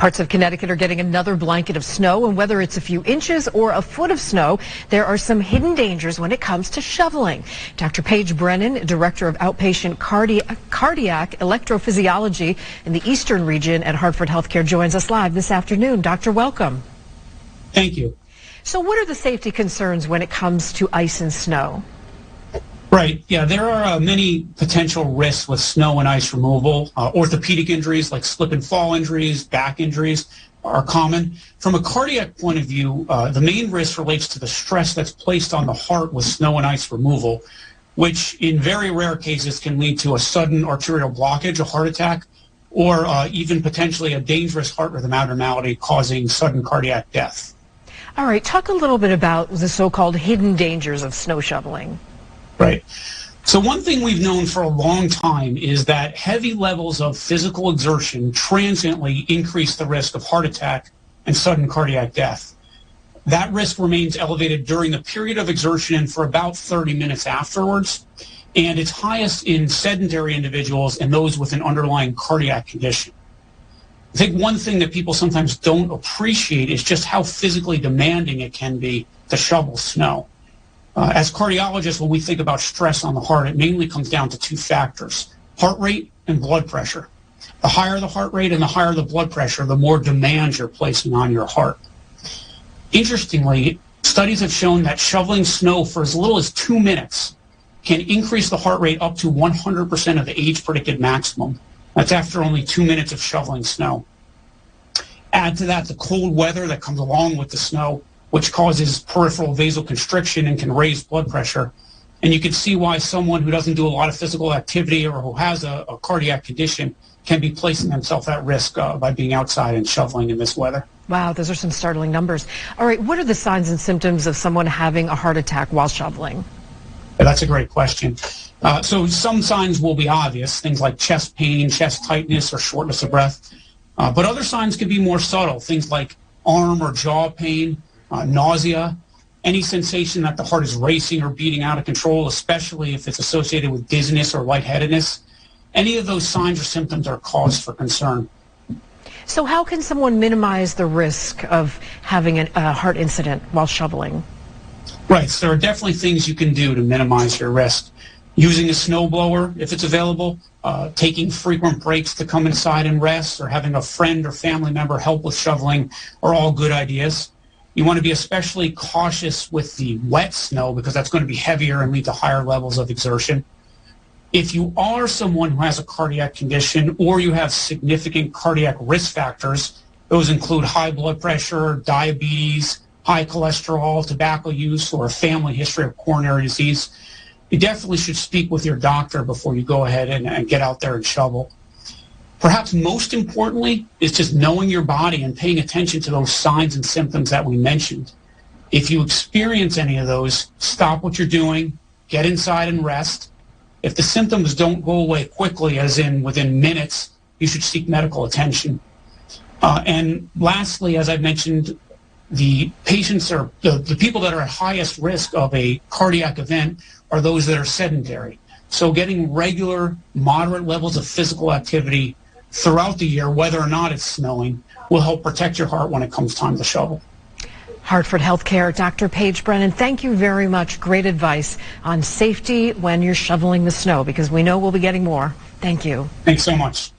Parts of Connecticut are getting another blanket of snow, and whether it's a few inches or a foot of snow, there are some hidden dangers when it comes to shoveling. Dr. Paige Brennan, Director of Outpatient Cardiac Electrophysiology in the Eastern Region at Hartford Healthcare, joins us live this afternoon. Doctor, welcome. Thank you. So what are the safety concerns when it comes to ice and snow? Right. Yeah, there are many potential risks with snow and ice removal. Orthopedic injuries like slip and fall injuries, back injuries are common. From a cardiac point of view, the main risk relates to the stress that's placed on the heart with snow and ice removal, which in very rare cases can lead to a sudden arterial blockage, a heart attack, or even potentially a dangerous heart rhythm abnormality causing sudden cardiac death. All right, talk a little bit about the so-called hidden dangers of snow shoveling. Right. So one thing we've known for a long time is that heavy levels of physical exertion transiently increase the risk of heart attack and sudden cardiac death. That risk remains elevated during the period of exertion and for about 30 minutes afterwards, and it's highest in sedentary individuals and those with an underlying cardiac condition. I think one thing that people sometimes don't appreciate is just how physically demanding it can be to shovel snow. As cardiologists, when we think about stress on the heart, it mainly comes down to two factors: heart rate and blood pressure. The higher the heart rate and the higher the blood pressure, the more demand you're placing on your heart. Interestingly, studies have shown that shoveling snow for as little as 2 minutes can increase the heart rate up to 100% of the age-predicted maximum. That's after only 2 minutes of shoveling snow. Add to that the cold weather that comes along with the snow, which causes peripheral vasoconstriction and can raise blood pressure. And you can see why someone who doesn't do a lot of physical activity or who has a cardiac condition can be placing themselves at risk by being outside and shoveling in this weather. Wow, those are some startling numbers. All right, what are the signs and symptoms of someone having a heart attack while shoveling? That's a great question. So some signs will be obvious, things like chest pain, chest tightness, or shortness of breath. But other signs can be more subtle, things like arm or jaw pain, nausea, any sensation that the heart is racing or beating out of control, especially if it's associated with dizziness or lightheadedness. Any of those signs or symptoms are cause for concern. So how can someone minimize the risk of having a heart incident while shoveling? Right, so there are definitely things you can do to minimize your risk. Using a snowblower, if it's available, taking frequent breaks to come inside and rest, or having a friend or family member help with shoveling are all good ideas. You want to be especially cautious with the wet snow because that's going to be heavier and lead to higher levels of exertion. If you are someone who has a cardiac condition or you have significant cardiac risk factors, those include high blood pressure, diabetes, high cholesterol, tobacco use, or a family history of coronary disease, you definitely should speak with your doctor before you go ahead and get out there and shovel. Perhaps most importantly is just knowing your body and paying attention to those signs and symptoms that we mentioned. If you experience any of those, stop what you're doing, get inside and rest. If the symptoms don't go away quickly, as in within minutes, you should seek medical attention. And lastly, as I mentioned, the patients are the people that are at highest risk of a cardiac event are those that are sedentary. So getting regular, moderate levels of physical activity throughout the year, whether or not it's snowing, will help protect your heart when it comes time to shovel. Hartford Healthcare, Dr. Paige Brennan, thank you very much. Great advice on safety when you're shoveling the snow, because we know we'll be getting more. Thank you. Thanks so much.